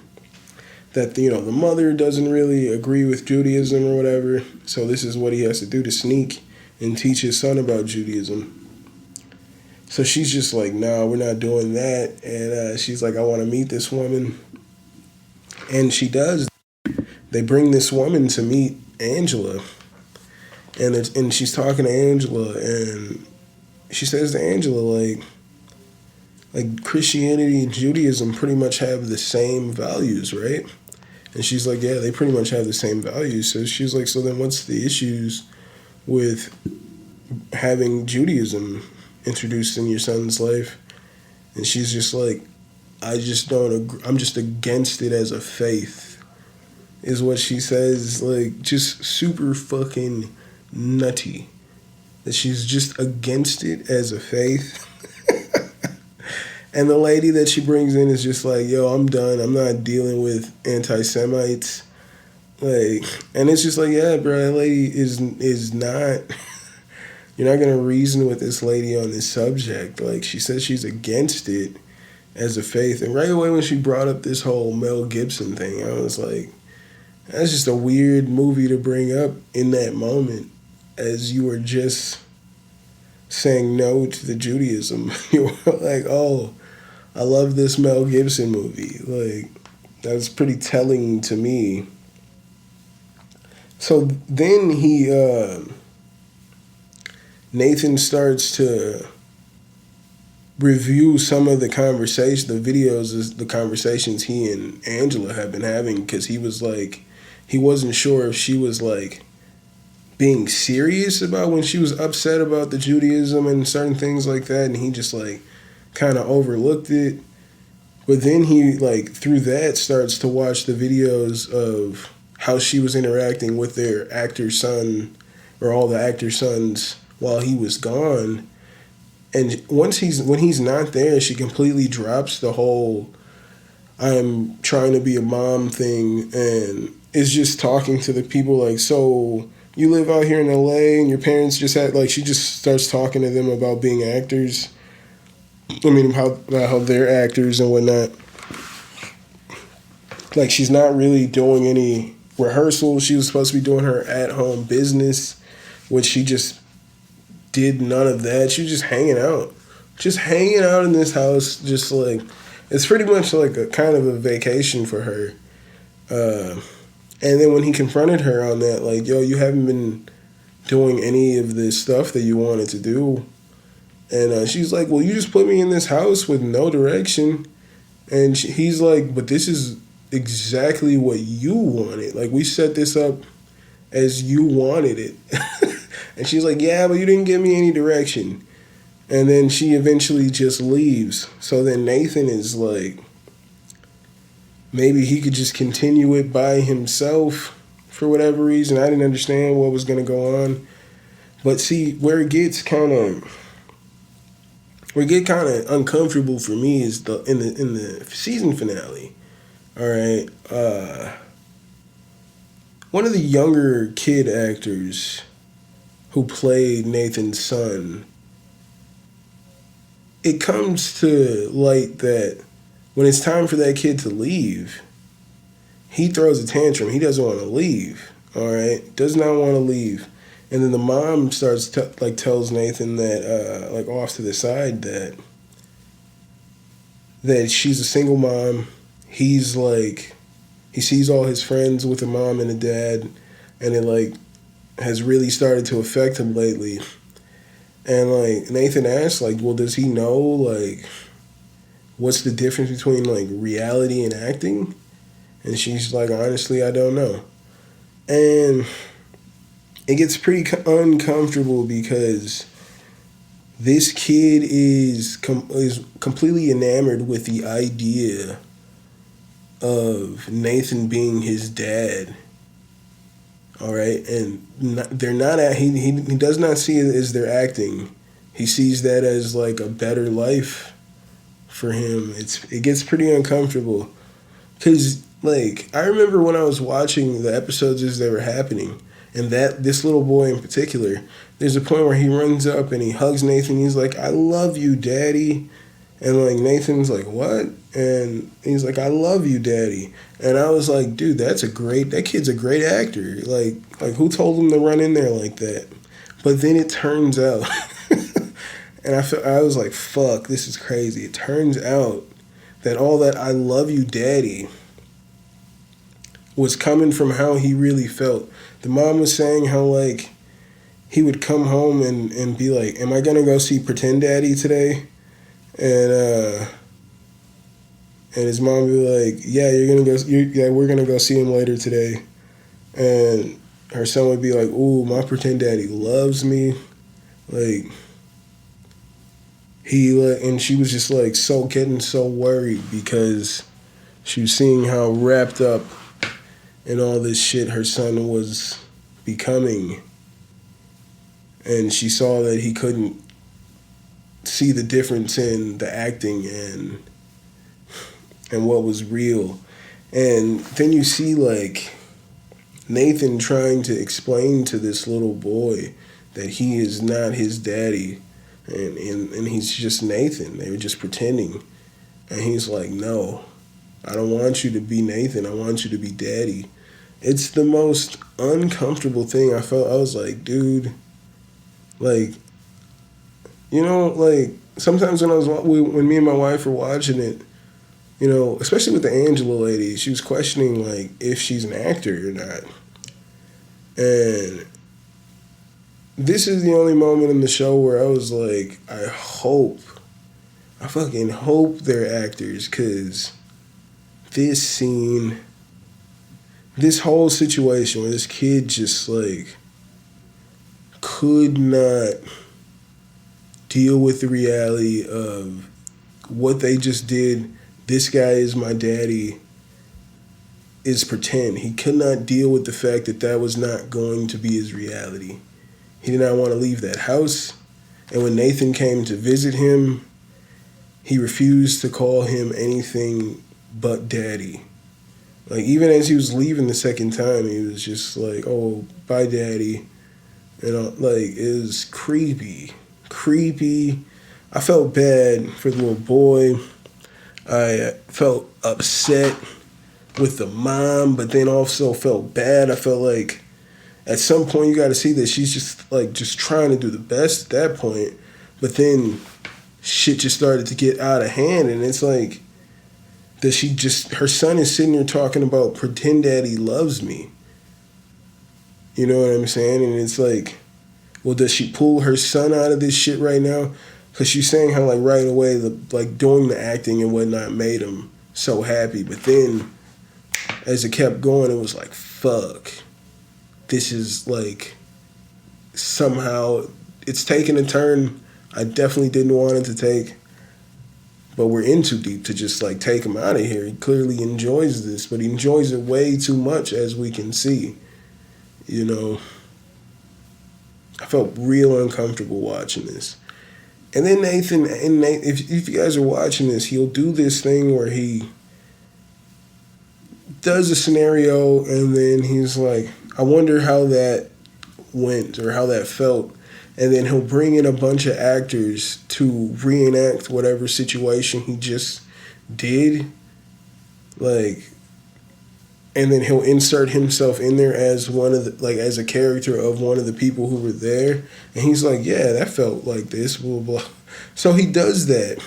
that, you know, the mother doesn't really agree with Judaism or whatever, so this is what he has to do to sneak and teach his son about Judaism. So she's just like, nah, we're not doing that. And she's like, I want to meet this woman. And she does. They bring this woman to meet Angela. And she's talking to Angela. And she says to Angela, like Christianity and Judaism pretty much have the same values, right? And she's like, yeah, they pretty much have the same values. So she's like, so then what's the issues with having Judaism introduced in your son's life? And she's just like, I just don't agree. I'm just against it as a faith, is what she says. Like, just super fucking nutty. That she's just against it as a faith. And the lady that she brings in is just like, yo, I'm done. I'm not dealing with anti-Semites. Like, and it's just like, yeah, bro, that lady is not, you're not going to reason with this lady on this subject. Like, she says she's against it as a faith. And right away when she brought up this whole Mel Gibson thing, I was like, that's just a weird movie to bring up in that moment, as you were just saying no to the Judaism. You were like, oh, I love this Mel Gibson movie. Like, that's pretty telling to me. So then Nathan starts to review some of the the conversations he and Angela have been having, because he was like, he wasn't sure if she was like being serious about when she was upset about the Judaism and certain things like that, and he just like kind of overlooked it. But then he, like, through that, starts to watch the videos of how she was interacting with their actor son, or all the actor sons, while he was gone. And when he's not there, she completely drops the whole I'm trying to be a mom thing, and is just talking to the people like, so you live out here in LA and your parents just had, like, she just starts talking to them about being actors. I mean, how they're actors and whatnot. Like, she's not really doing any rehearsals. She was supposed to be doing her at-home business, which she just did none of that. She was just hanging out. Just hanging out in this house, just like, it's pretty much like a kind of a vacation for her. And then when he confronted her on that, like, yo, you haven't been doing any of this stuff that you wanted to do. And she's like, well, you just put me in this house with no direction. And he's like, but this is exactly what you wanted. Like, we set this up as you wanted it. And she's like, yeah, but you didn't give me any direction. And then she eventually just leaves. So then Nathan is like, maybe he could just continue it by himself for whatever reason. I didn't understand what was going to go on. But see, where it gets kind of uncomfortable for me is in the season finale. All right, one of the younger kid actors who played Nathan's son, it comes to light that when it's time for that kid to leave, he throws a tantrum. He doesn't want to leave. All right, does not want to leave. And then the mom starts tells Nathan that like off to the side that she's a single mom. He's like, he sees all his friends with a mom and a dad, and it like has really started to affect him lately. And like Nathan asks, like, well, does he know like what's the difference between like reality and acting? And she's like, honestly, I don't know. And it gets pretty uncomfortable because this kid is completely enamored with the idea of Nathan being his dad. All right, and they're not. He does not see it as they're acting. He sees that as like a better life for him. It gets pretty uncomfortable because like I remember when I was watching the episodes as they were happening. And this little boy in particular, there's a point where he runs up and he hugs Nathan. He's like, I love you, Daddy. And like Nathan's like, what? And he's like, I love you, Daddy. And I was like, dude, that kid's a great actor. Like who told him to run in there like that? But then it turns out, and I was like, fuck, this is crazy. It turns out that all that I love you, Daddy was coming from how he really felt. The mom was saying how, like, he would come home and be like, am I going to go see Pretend Daddy today? And and his mom would be like, "Yeah, we're gonna go see him later today," and her son would be like, "Ooh, my pretend daddy loves me," like and she was just like getting so worried because she was seeing how wrapped up in all this shit her son was becoming, and she saw that he couldn't see the difference in the acting and what was real. And then you see like Nathan trying to explain to this little boy that he is not his daddy, and he's just Nathan. They were just pretending. And he's like, "No, I don't want you to be Nathan. I want you to be daddy." It's the most uncomfortable thing I felt. I was like, dude, like, like sometimes when me and my wife were watching it, especially with the Angela lady, she was questioning like if she's an actor or not. And this is the only moment in the show where I was like, I fucking hope they're actors, because this scene, this whole situation where this kid just like could not deal with the reality of what they just did. This guy is my daddy is pretend. He could not deal with the fact that that was not going to be his reality. He did not want to leave that house. And when Nathan came to visit him, he refused to call him anything but daddy. Like, even as he was leaving the second time, he was just like, "Oh, bye, daddy." Like, it was creepy. I felt bad for the little boy. I felt upset with the mom, but then also felt bad. I felt like at some point you got to see that she's just trying to do the best at that point, but then shit just started to get out of hand, and it's like her son is sitting there talking about pretend daddy loves me. You know what I'm saying? And it's like, well, does she pull her son out of this shit right now? Because she's saying how like right away doing the acting and whatnot made him so happy, but then as it kept going, it was like, fuck, this is like, somehow it's taking a turn I definitely didn't want it to take, but we're in too deep to just like take him out of here. He clearly enjoys this, but he enjoys it way too much, as we can see. I felt real uncomfortable watching this. And then Nathan, if you guys are watching this, he'll do this thing where he does a scenario and then he's like, I wonder how that went or how that felt. And then he'll bring in a bunch of actors to reenact whatever situation he just did. Like, and then he'll insert himself in there as as a character of one of the people who were there. And he's like, yeah, that felt like this, blah, blah. So he does that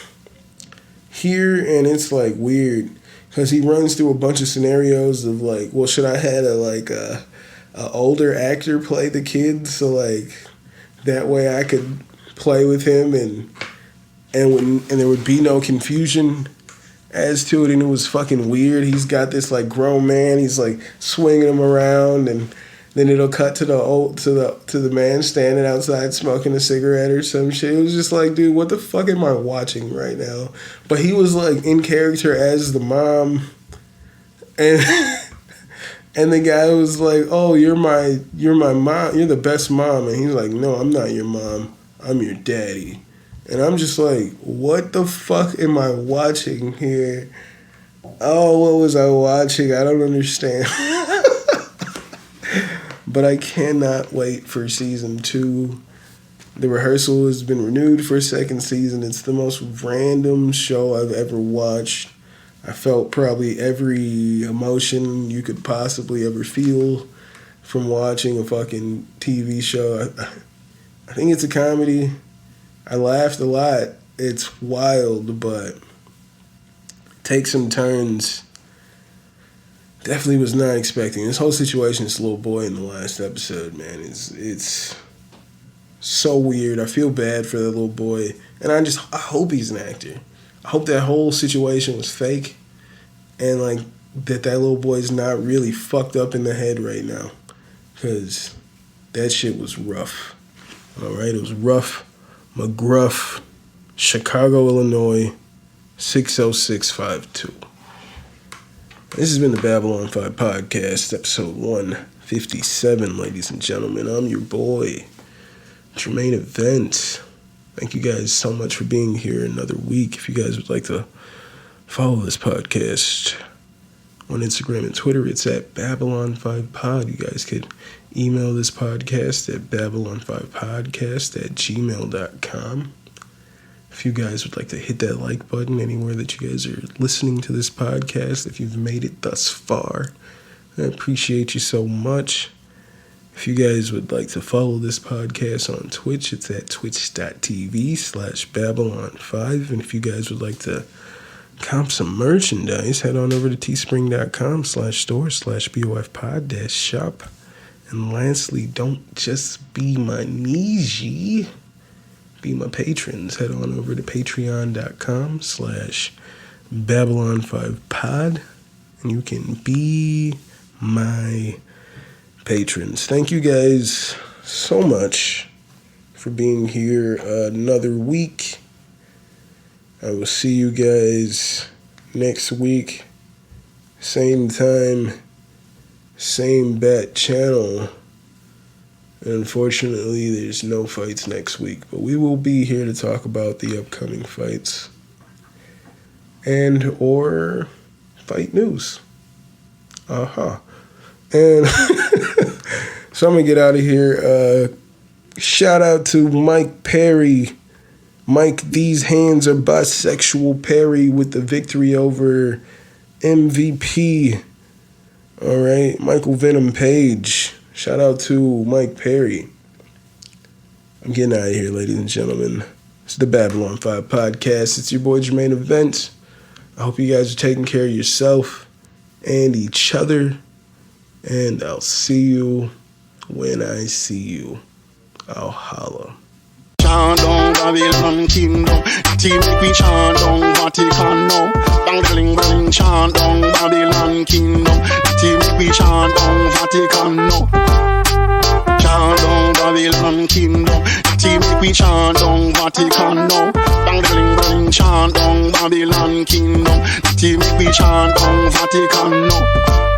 here, and it's like weird because he runs through a bunch of scenarios of like, well, should I had a older actor play the kid, so like that way I could play with him and there would be no confusion as to it, and it was fucking weird. He's got this like grown man, he's like swinging him around, and then it'll cut to the man standing outside smoking a cigarette or some shit. It was just like, dude, what the fuck am I watching right now? But he was like in character as the mom, and and the guy was like, "Oh, you're my mom. You're the best mom." And he's like, "No, I'm not your mom. I'm your daddy." And I'm just like, what the fuck am I watching here? Oh, what was I watching? I don't understand. But I cannot wait for season 2. The Rehearsal has been renewed for a second season. It's the most random show I've ever watched. I felt probably every emotion you could possibly ever feel from watching a fucking TV show. I think it's a comedy. I laughed a lot. It's wild, but takes some turns. Definitely was not expecting. This whole situation, this little boy in the last episode, man, it's so weird. I feel bad for the little boy. And I hope he's an actor. I hope that whole situation was fake. and like that little boy's not really fucked up in the head right now, because that shit was rough. All right, it was rough. McGruff, Chicago, Illinois, 60652. This has been the Babylon 5 Podcast, episode 157, ladies and gentlemen. I'm your boy, Jermaine Event. Thank you guys so much for being here another week. If you guys would like to follow this podcast on Instagram and Twitter, it's at Babylon5Pod. You guys could email this podcast at Babylon5Podcast@gmail.com. If you guys would like to hit that like button anywhere that you guys are listening to this podcast, if you've made it thus far, I appreciate you so much. If you guys would like to follow this podcast on Twitch, it's at twitch.tv/Babylon5. And if you guys would like to comp some merchandise, head on over to teespring.com/store/BOFpod-shop. And lastly, don't just be my niche, be my patrons. Head on over to patreon.com/Babylon5Pod, and you can be my patrons. Thank you guys so much for being here another week. I will see you guys next week. Same time, same bat channel. Unfortunately, there's no fights next week, but we will be here to talk about the upcoming fights and or fight news. And so I'm going to get out of here. Shout out to Mike Perry. Mike, these hands are bisexual Perry with the victory over MVP. All right, Michael Venom Page. Shout out to Mike Perry. I'm getting out of here, ladies and gentlemen. It's the Babylon 5 Podcast. It's your boy Jermaine Event. I hope you guys are taking care of yourself and each other. And I'll see you when I see you. I'll holla. Chant down Babylon kingdom, team make we chant down Vatican now. Bang bling bling, chant down Babylon kingdom, team make we chant down Vatican now. Chant down Babylon kingdom, team make we chant down Vatican now. Bang bling bling, chant down Babylon kingdom, team make we chant down Vatican now.